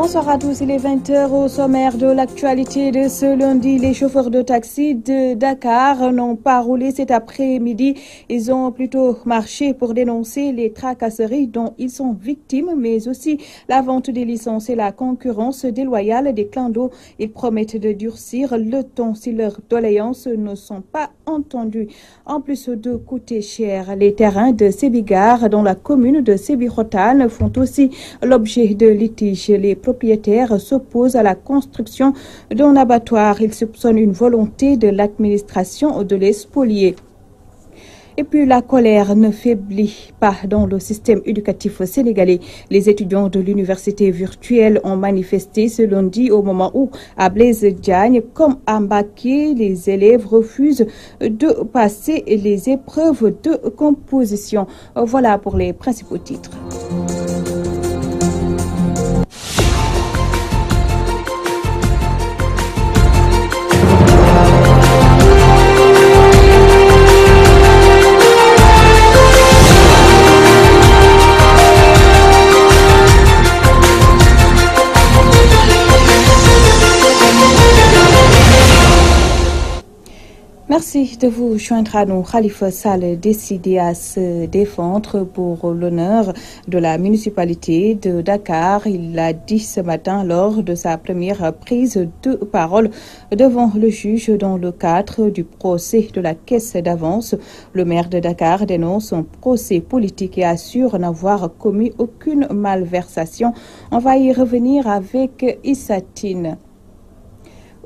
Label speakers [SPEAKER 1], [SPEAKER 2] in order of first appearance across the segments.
[SPEAKER 1] Bonsoir à tous, il est 20h au sommaire de l'actualité de ce lundi. Les chauffeurs de taxi de Dakar n'ont pas roulé cet après-midi. Ils ont plutôt marché pour dénoncer les tracasseries dont ils sont victimes, mais aussi la vente des licences et la concurrence déloyale des clandos. Ils promettent de durcir le ton si leurs doléances ne sont pas entendues. En plus de coûter cher, les terrains de Sébigar dans la commune de Sébikotane font aussi l'objet de litiges. Les propriétaires s'opposent à la construction d'un abattoir. Ils soupçonnent une volonté de l'administration de les spolier. Et puis la colère ne faiblit pas dans le système éducatif sénégalais. Les étudiants de l'université virtuelle ont manifesté ce lundi au moment où, à Blaise Diagne, comme à Mbacké, les élèves refusent de passer les épreuves de composition. Voilà pour les principaux titres. Merci de vous joindre à nous. Khalifa Sall décidé à se défendre pour l'honneur de la municipalité de Dakar. Il l'a dit ce matin lors de sa première prise de parole devant le juge dans le cadre du procès de la caisse d'avance. Le maire de Dakar dénonce un procès politique et assure n'avoir commis aucune malversation. On va y revenir avec Issatine.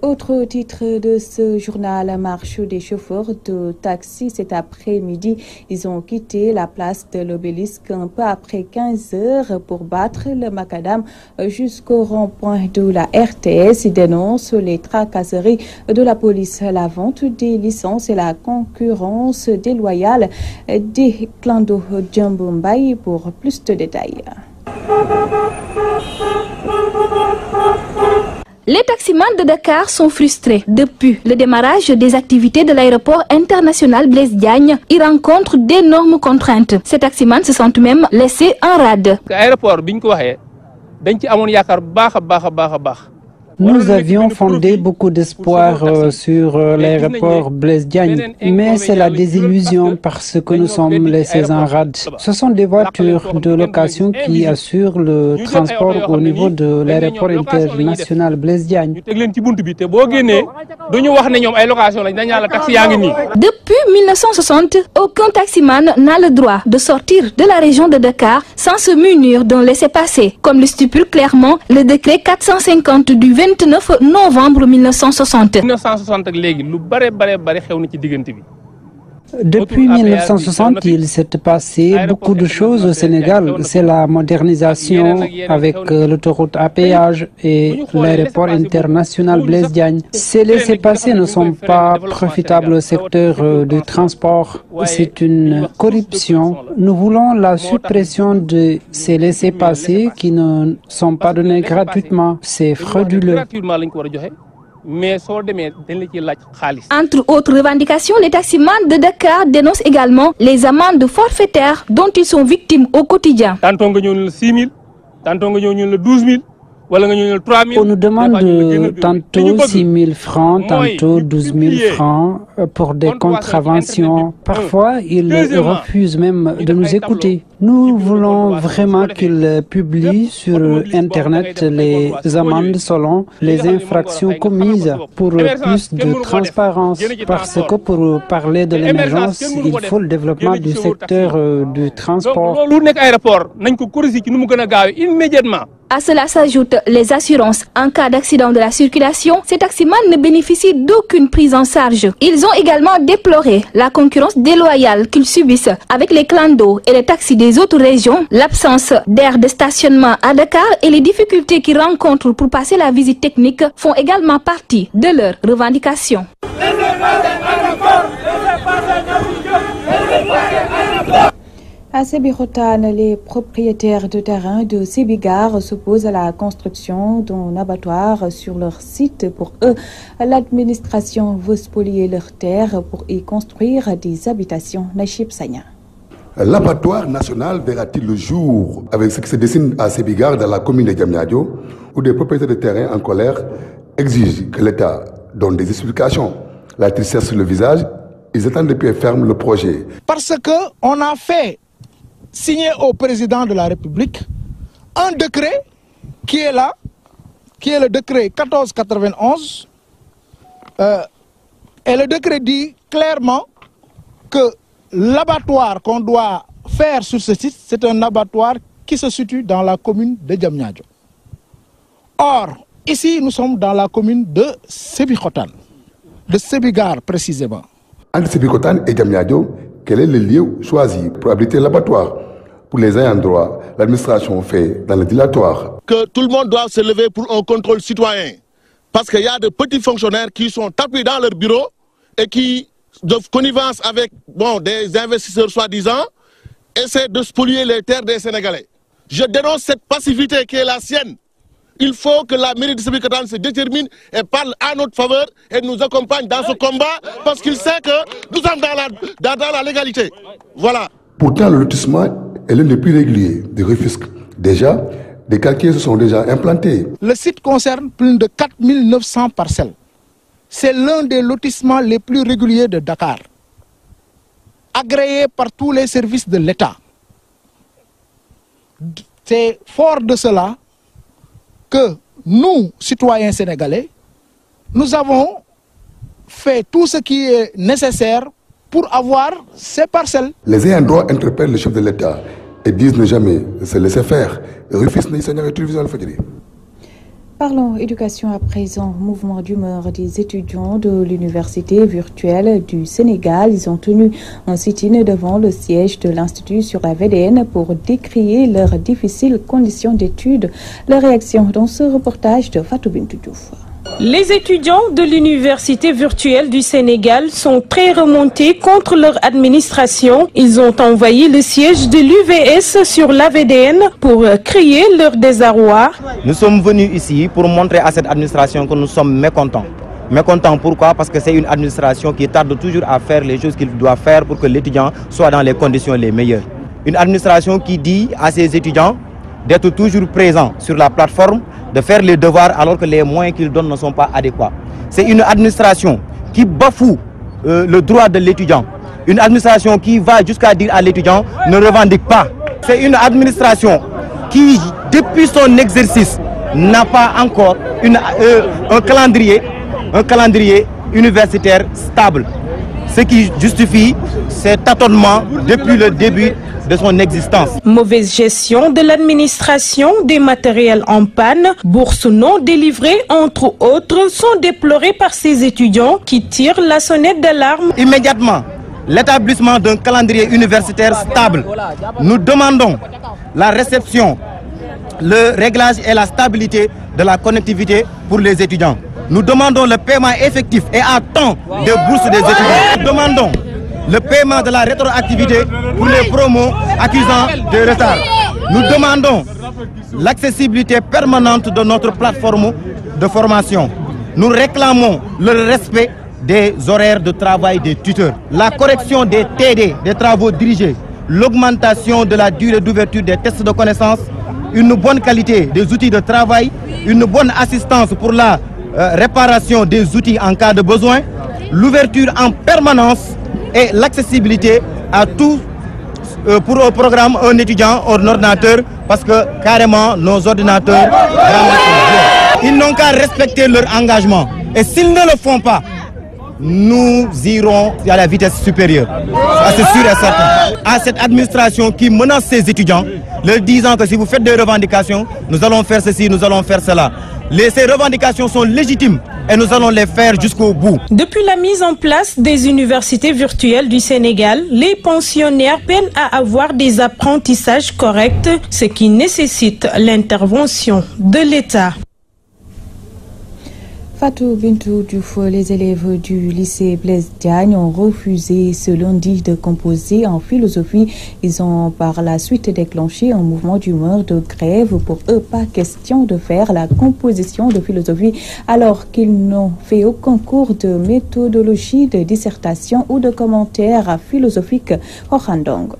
[SPEAKER 1] Autre titre de ce journal, la marche des chauffeurs de taxi cet après-midi. Ils ont quitté la place de l'Obélisque un peu après 15 heures pour battre le macadam jusqu'au rond-point de la RTS. Ils dénoncent les tracasseries de la police, la vente des licences et la concurrence déloyale des clandos Djambo Mbaye. Pour plus de détails.
[SPEAKER 2] Les taximans de Dakar sont frustrés. Depuis le démarrage des activités de l'aéroport international Blaise Diagne, ils rencontrent d'énormes contraintes. Ces taximans se sentent même laissés en rade.
[SPEAKER 3] Nous avions fondé beaucoup d'espoir sur l'aéroport Blaise Diagne, mais c'est la désillusion parce que nous sommes laissés en rade. Ce sont des voitures de location qui assurent le transport au niveau de l'aéroport international Blaise Diagne.
[SPEAKER 2] Depuis 1960, aucun taximan n'a le droit de sortir de la région de Dakar sans se munir d'un laissez-passer, comme le stipule clairement le décret 450 du 29 novembre 1960.
[SPEAKER 3] Depuis 1960, il s'est passé beaucoup de choses au Sénégal. C'est la modernisation avec l'autoroute à péage et l'aéroport international Blaise Diagne. Ces laissez-passer ne sont pas profitables au secteur du transport. C'est une corruption. Nous voulons la suppression de ces laissez-passer qui ne sont pas donnés gratuitement. C'est frauduleux.
[SPEAKER 2] Entre autres revendications, les taximans de Dakar dénoncent également les amendes forfaitaires dont ils sont victimes au quotidien.
[SPEAKER 3] On nous demande tantôt 6 000 francs, tantôt 12 000 francs pour des contraventions. Parfois, ils refusent même de nous écouter. Nous voulons vraiment qu'ils publient sur Internet les amendes selon les infractions commises pour plus de transparence. Parce que pour parler de l'émergence, il faut le développement du secteur du transport.
[SPEAKER 2] À cela s'ajoutent les assurances. En cas d'accident de la circulation, ces taximans ne bénéficient d'aucune prise en charge. Ils ont également déploré la concurrence déloyale qu'ils subissent avec les clandos et les taxis des autres régions, l'absence d'aires de stationnement à Dakar et les difficultés qu'ils rencontrent pour passer la visite technique font également partie de leurs revendications.
[SPEAKER 1] À Sébikotane, les propriétaires de terrain de Sébigar s'opposent à la construction d'un abattoir sur leur site. Pour eux, l'administration veut spolier leurs terres pour y construire des habitations. Nachib Sagna.
[SPEAKER 4] L'abattoir national verra-t-il le jour avec ce qui se dessine à Sébikar dans la commune de Diamniadio, où des propriétaires de terrain en colère exigent que l'État donne des explications. La tristesse sur le visage, ils attendent de pied ferme le projet.
[SPEAKER 5] Parce qu'on a fait signer au président de la République un décret qui est là, qui est le décret 1491. Et le décret dit clairement que l'abattoir qu'on doit faire sur ce site, c'est un abattoir qui se situe dans la commune de Diamniadio. Or, ici, nous sommes dans la commune de Sébikotane, de Sébikar précisément.
[SPEAKER 4] Entre Sébikotane et Diamniadio, quel est le lieu choisi pour abriter l'abattoir? Pour les ayants droit, l'administration fait dans le dilatoire.
[SPEAKER 6] Que tout le monde doit se lever pour un contrôle citoyen. Parce qu'il y a de petits fonctionnaires qui sont tapis dans leur bureau et qui, de connivence avec des investisseurs soi-disant, essaient de spolier les terres des Sénégalais. Je dénonce cette passivité qui est la sienne. Il faut que la mairie de Sébikotane se détermine et parle à notre faveur et nous accompagne dans ce combat parce qu'il sait que nous sommes dans la légalité. Voilà.
[SPEAKER 4] Pourtant, le lotissement est l'un des plus réguliers de Rufisque. Déjà, des quartiers se sont déjà implantés.
[SPEAKER 5] Le site concerne plus de 4900 parcelles. C'est l'un des lotissements les plus réguliers de Dakar, agréé par tous les services de l'État. C'est fort de cela que nous, citoyens sénégalais, nous avons fait tout ce qui est nécessaire pour avoir ces parcelles.
[SPEAKER 4] Les ayants droit interpellent le chef de l'État et disent ne jamais se laisser faire.
[SPEAKER 1] Parlons éducation à présent. Mouvement d'humeur des étudiants de l'université virtuelle du Sénégal. Ils ont tenu un sit-in devant le siège de l'Institut sur la VDN pour décrier leurs difficiles conditions d'études. Leur réaction dans ce reportage de Fatou Bintou Diouf.
[SPEAKER 7] Les étudiants de l'université virtuelle du Sénégal sont très remontés contre leur administration. Ils ont envahi le siège de l'UVS sur l'AVDN pour crier leur désarroi.
[SPEAKER 8] Nous sommes venus ici pour montrer à cette administration que nous sommes mécontents. Mécontents pourquoi? Parce que c'est une administration qui tarde toujours à faire les choses qu'il doit faire pour que l'étudiant soit dans les conditions les meilleures. Une administration qui dit à ses étudiants d'être toujours présents sur la plateforme, de faire les devoirs alors que les moyens qu'ils donnent ne sont pas adéquats. C'est une administration qui bafoue le droit de l'étudiant. Une administration qui va jusqu'à dire à l'étudiant ne revendique pas. C'est une administration qui, depuis son exercice, n'a pas encore un calendrier universitaire stable. Ce qui justifie cet tâtonnement depuis le début de son existence.
[SPEAKER 7] Mauvaise gestion de l'administration, des matériels en panne, bourses non délivrées, entre autres, sont déplorées par ces étudiants qui tirent la sonnette d'alarme.
[SPEAKER 8] Immédiatement, l'établissement d'un calendrier universitaire stable. Nous demandons la réception, le réglage et la stabilité de la connectivité pour les étudiants. Nous demandons le paiement effectif et à temps des bourses des étudiants. Nous demandons le paiement de la rétroactivité pour les promos accusant de retard. Nous demandons l'accessibilité permanente de notre plateforme de formation. Nous réclamons le respect des horaires de travail des tuteurs, la correction des TD, des travaux dirigés, l'augmentation de la durée d'ouverture des tests de connaissances, une bonne qualité des outils de travail, une bonne assistance pour la réparation des outils en cas de besoin, l'ouverture en permanence et l'accessibilité à tout pour au programme un étudiant un ordinateur parce que carrément nos ordinateurs ils n'ont qu'à respecter leur engagement et s'ils ne le font pas, nous irons à la vitesse supérieure. C'est sûr et certain. À cette administration qui menace ses étudiants, leur disant que si vous faites des revendications, nous allons faire ceci, nous allons faire cela. Ces revendications sont légitimes et nous allons les faire jusqu'au bout.
[SPEAKER 7] Depuis la mise en place des universités virtuelles du Sénégal, les pensionnaires peinent à avoir des apprentissages corrects, ce qui nécessite l'intervention de l'État.
[SPEAKER 1] Fatou Bintou Diouf, les élèves du lycée Blaise Diagne ont refusé ce lundi de composer en philosophie. Ils ont par la suite déclenché un mouvement d'humeur de grève. Pour eux, pas question de faire la composition de philosophie alors qu'ils n'ont fait aucun cours de méthodologie, de dissertation ou de commentaires philosophiques. Orhandong.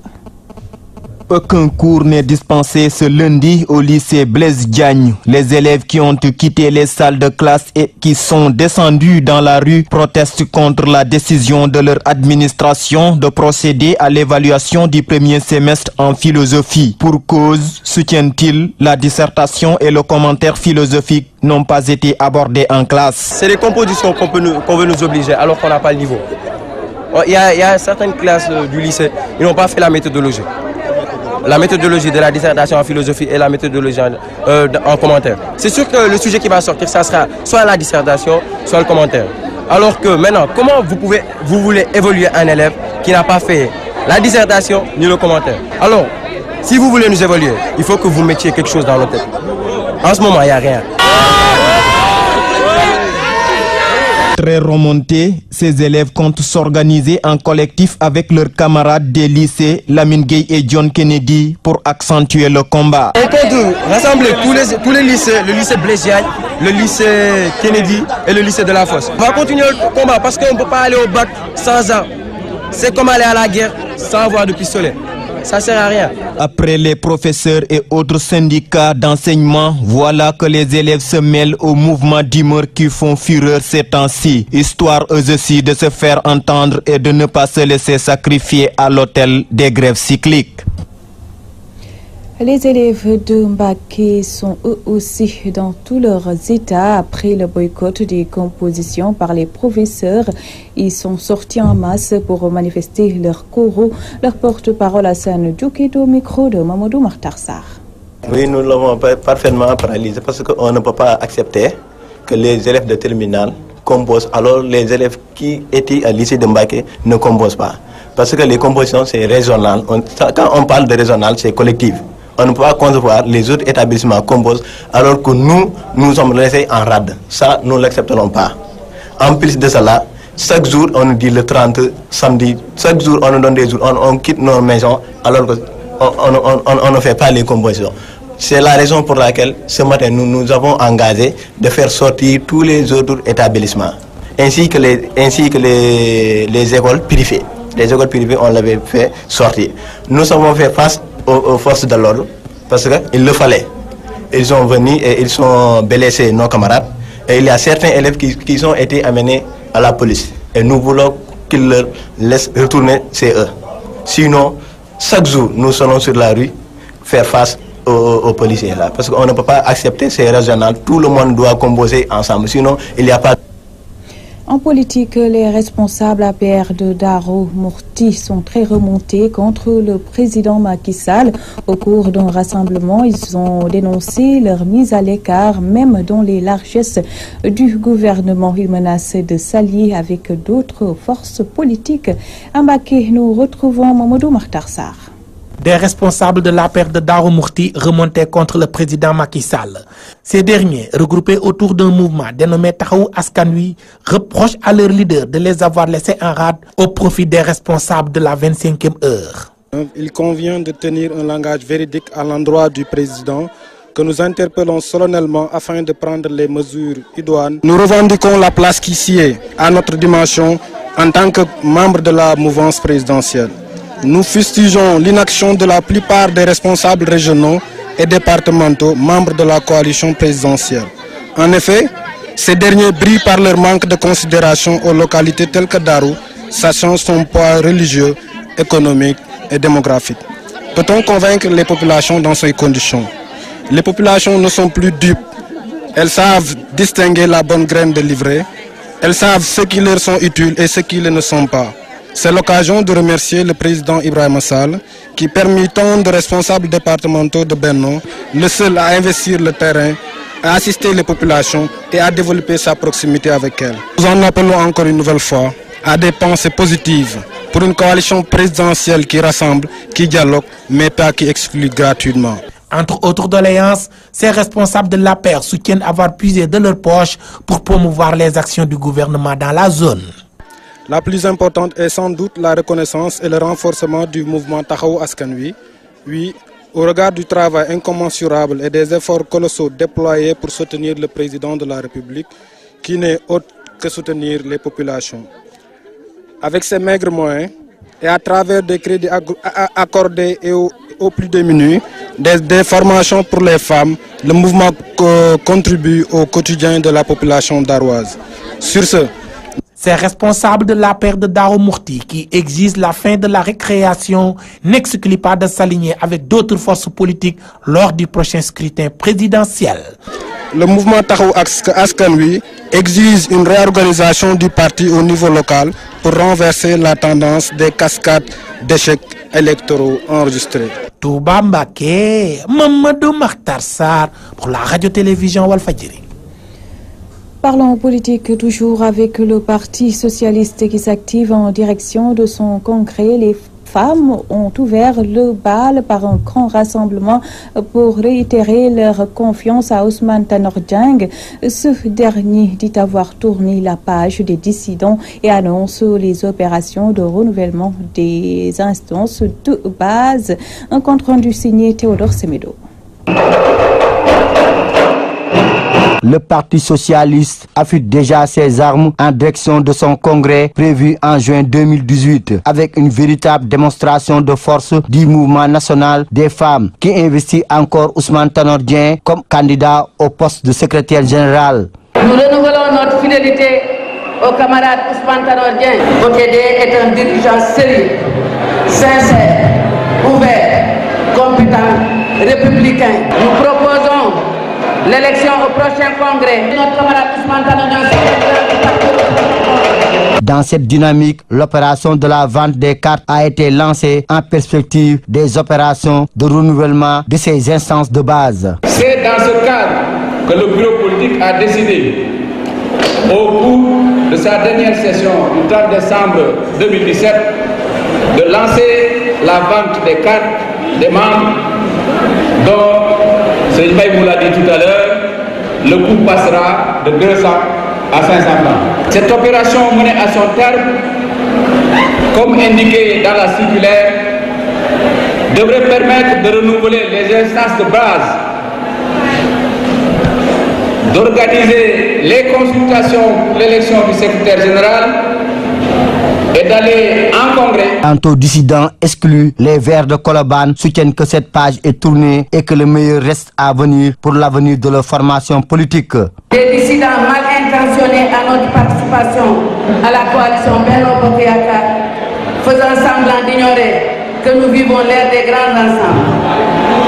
[SPEAKER 8] Aucun cours n'est dispensé ce lundi au lycée Blaise Diagne. Les élèves qui ont quitté les salles de classe et qui sont descendus dans la rue protestent contre la décision de leur administration de procéder à l'évaluation du premier semestre en philosophie. Pour cause, soutiennent-ils, la dissertation et le commentaire philosophique n'ont pas été abordés en classe.
[SPEAKER 9] C'est les compositions qu'on veut nous obliger alors qu'on n'a pas le niveau. Il y a certaines classes du lycée, ils n'ont pas fait la méthodologie. La méthodologie de la dissertation en philosophie et la méthodologie en commentaire. C'est sûr que le sujet qui va sortir, ça sera soit la dissertation, soit le commentaire. Alors que maintenant, comment vous voulez évoluer un élève qui n'a pas fait la dissertation ni le commentaire? Alors, si vous voulez nous évoluer, il faut que vous mettiez quelque chose dans notre tête. En ce moment, il n'y a rien.
[SPEAKER 8] Très remontés, ces élèves comptent s'organiser en collectif avec leurs camarades des lycées Lamine Gueye et John Kennedy pour accentuer le combat.
[SPEAKER 9] On compte rassembler tous les lycées, le lycée Blaise Diagne, le lycée Kennedy et le lycée de la Fosse. On va continuer le combat parce qu'on ne peut pas aller au bac sans armes. C'est comme aller à la guerre sans avoir de pistolet. Ça ne sert à rien.
[SPEAKER 8] Après les professeurs et autres syndicats d'enseignement, voilà que les élèves se mêlent au mouvement d'humeur qui font fureur ces temps-ci, histoire eux aussi de se faire entendre et de ne pas se laisser sacrifier à l'autel des grèves cycliques.
[SPEAKER 1] Les élèves de Mbaké sont eux aussi dans tous leurs états après le boycott des compositions par les professeurs. Ils sont sortis en masse pour manifester leur choraux. Leur porte-parole Hassan Djoukédo au micro de Mamadou Martarsar.
[SPEAKER 10] Oui, nous l'avons parfaitement paralysé parce qu'on ne peut pas accepter que les élèves de terminale composent alors les élèves qui étaient à lycée de Mbaké ne composent pas. Parce que les compositions c'est régional. Quand on parle de régional, c'est collectif. On ne peut pas concevoir les autres établissements composent alors que nous sommes laissés en rade. Ça, nous ne l'accepterons pas. En plus de cela, chaque jour, on nous dit le 30 samedi, chaque jour, on nous donne des jours, on quitte nos maisons alors qu'on ne fait pas les compositions. C'est la raison pour laquelle ce matin, nous avons engagé de faire sortir tous les autres établissemements, ainsi que les écoles privées. Les écoles privées, on l'avait fait sortir. Nous avons fait face aux forces de l'ordre parce qu'il le fallait. Ils sont venus et ils ont blessé nos camarades et il y a certains élèves qui ont été amenés à la police et nous voulons qu'ils leur laissent retourner chez eux. Sinon, chaque jour, nous serons sur la rue faire face aux policiers là parce qu'on ne peut pas accepter ces régionales. Tout le monde doit composer ensemble, sinon il n'y a pas.
[SPEAKER 1] En politique, les responsables APR de Darou Mourti sont très remontés contre le président Macky Sall. Au cours d'un rassemblement, ils ont dénoncé leur mise à l'écart, même dans les largesses du gouvernement. Ils menacent de s'allier avec d'autres forces politiques. À Mbaké, nous retrouvons Mamadou Martarsar.
[SPEAKER 11] Des responsables de l'APR de Darou Mourti remontaient contre le président Macky Sall. Ces derniers, regroupés autour d'un mouvement dénommé Taxawu Askan Wi, reprochent à leur leader de les avoir laissés en rade au profit des responsables de la 25e heure.
[SPEAKER 12] Il convient de tenir un langage véridique à l'endroit du président que nous interpellons solennellement afin de prendre les mesures idoines. Nous revendiquons la place qui sied à notre dimension en tant que membre de la mouvance présidentielle. Nous fustigeons l'inaction de la plupart des responsables régionaux et départementaux membres de la coalition présidentielle. En effet, ces derniers brillent par leur manque de considération aux localités telles que Darou, sachant son poids religieux, économique et démographique. Peut-on convaincre les populations dans ces conditions? Les populations ne sont plus dupes. Elles savent distinguer la bonne graine de l'ivraie. Elles savent ce qui leur sont utiles et ce qui ne sont pas. C'est l'occasion de remercier le président Ibrahima Sall qui permet tant de responsables départementaux de Benno, le seul à investir le terrain, à assister les populations et à développer sa proximité avec elles. Nous en appelons encore une nouvelle fois à des pensées positives pour une coalition présidentielle qui rassemble, qui dialogue, mais pas qui exclut gratuitement.
[SPEAKER 11] Entre autres doléances, ces responsables de l'APR soutiennent avoir puisé de leur poche pour promouvoir les actions du gouvernement dans la zone.
[SPEAKER 12] La plus importante est sans doute la reconnaissance et le renforcement du mouvement Taxawu Askan Wi. Oui, au regard du travail incommensurable et des efforts colossaux déployés pour soutenir le président de la République, qui n'est autre que soutenir les populations. Avec ces maigres moyens, et à travers des crédits accordés aux plus démunis, des formations pour les femmes, le mouvement contribue au quotidien de la population daroise. Sur ce,
[SPEAKER 11] ces responsables de l'APR de Darou Mourti qui exigent la fin de la récréation n'excluent pas de s'aligner avec d'autres forces politiques lors du prochain scrutin présidentiel.
[SPEAKER 12] Le mouvement Taxawu Askan Wi exige une réorganisation du parti au niveau local pour renverser la tendance des cascades d'échecs électoraux enregistrés.
[SPEAKER 11] Touba Mbacké, Mamadou Makhtar Sarr pour la radio-télévision Walfadjri.
[SPEAKER 1] Parlons politique toujours avec le Parti socialiste qui s'active en direction de son congrès. Les femmes ont ouvert le bal par un grand rassemblement pour réitérer leur confiance à Ousmane Tanor Dieng. Ce dernier dit avoir tourné la page des dissidents et annonce les opérations de renouvellement des instances de base. Un compte rendu signé Théodore Semedo.
[SPEAKER 13] Le Parti socialiste affûte déjà ses armes en direction de son congrès prévu en juin 2018 avec une véritable démonstration de force du mouvement national des femmes qui investit encore Ousmane Tanor Dieng comme candidat au poste de secrétaire général.
[SPEAKER 14] Nous renouvelons notre fidélité au camarade Ousmane Tanor Dieng. OTD est un dirigeant sérieux, sincère, ouvert, compétent, républicain. Nous proposons l'élection au prochain congrès. Notre camarade Ousmane Tanor Dieng.
[SPEAKER 13] Dans cette dynamique, l'opération de la vente des cartes a été lancée en perspective des opérations de renouvellement de ces instances de base.
[SPEAKER 15] C'est dans ce cadre que le bureau politique a décidé, au cours de sa dernière session du 30 décembre 2017, de lancer la vente des cartes des membres dont, Seigneur Baye vous l'a dit tout à l'heure, le coût passera de 200 à 500 francs. Cette opération menée à son terme, comme indiqué dans la circulaire, devrait permettre de renouveler les instances de base, d'organiser les consultations pour l'élection du secrétaire général et d'aller en congrès.
[SPEAKER 13] Quant aux dissidents exclus, les Verts de Colobane soutiennent que cette page est tournée et que le meilleur reste à venir pour l'avenir de leur formation politique.
[SPEAKER 14] Des dissidents mal intentionnés à notre participation à la coalition Benno Bokk Yakaar, faisant semblant d'ignorer que nous vivons l'ère des grands ensembles.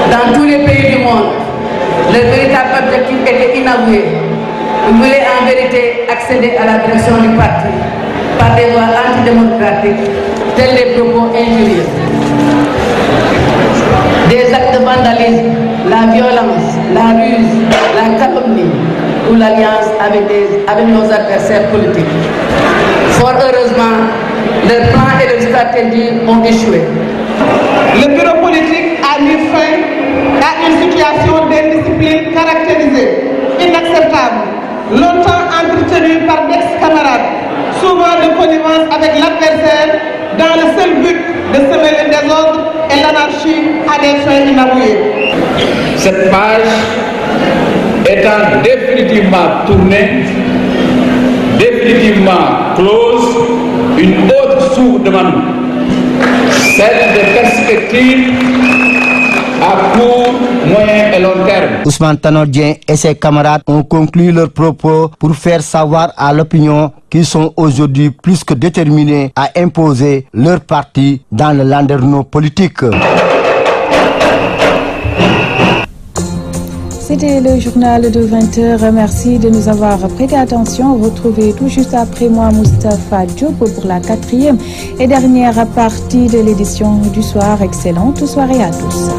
[SPEAKER 14] Dans tous les pays du monde, leur véritable objectif était inavoué. Ils voulaient en vérité accéder à la direction du parti par des voies antidémocratiques, tels les propos injurieux. Des actes de vandalisme, la violence, la ruse, la calomnie ou l'alliance avec nos adversaires politiques. Fort heureusement, leurs plans et leurs stratégies ont échoué.
[SPEAKER 16] Le bureau politique a mis fin à une situation d'indiscipline caractérisée, inacceptable, longtemps entretenue par d'ex-camarades, souvent de connivence avec l'adversaire, dans le seul but de semer le désordre et l'anarchie à des fins inavouées.
[SPEAKER 15] Cette page étant définitivement tournée, définitivement close, une autre s'ouvre devant nous, celle des perspectives à court, moyen et long terme.
[SPEAKER 13] Ousmane Tanor Dieng et ses camarades ont conclu leurs propos pour faire savoir à l'opinion qu'ils sont aujourd'hui plus que déterminés à imposer leur parti dans le landerneau politique.
[SPEAKER 1] C'était le journal de 20h. Merci de nous avoir prêté attention. Retrouvez tout juste après moi Moustapha Diop pour la 4e et dernière partie de l'édition du soir. Excellente soirée à tous.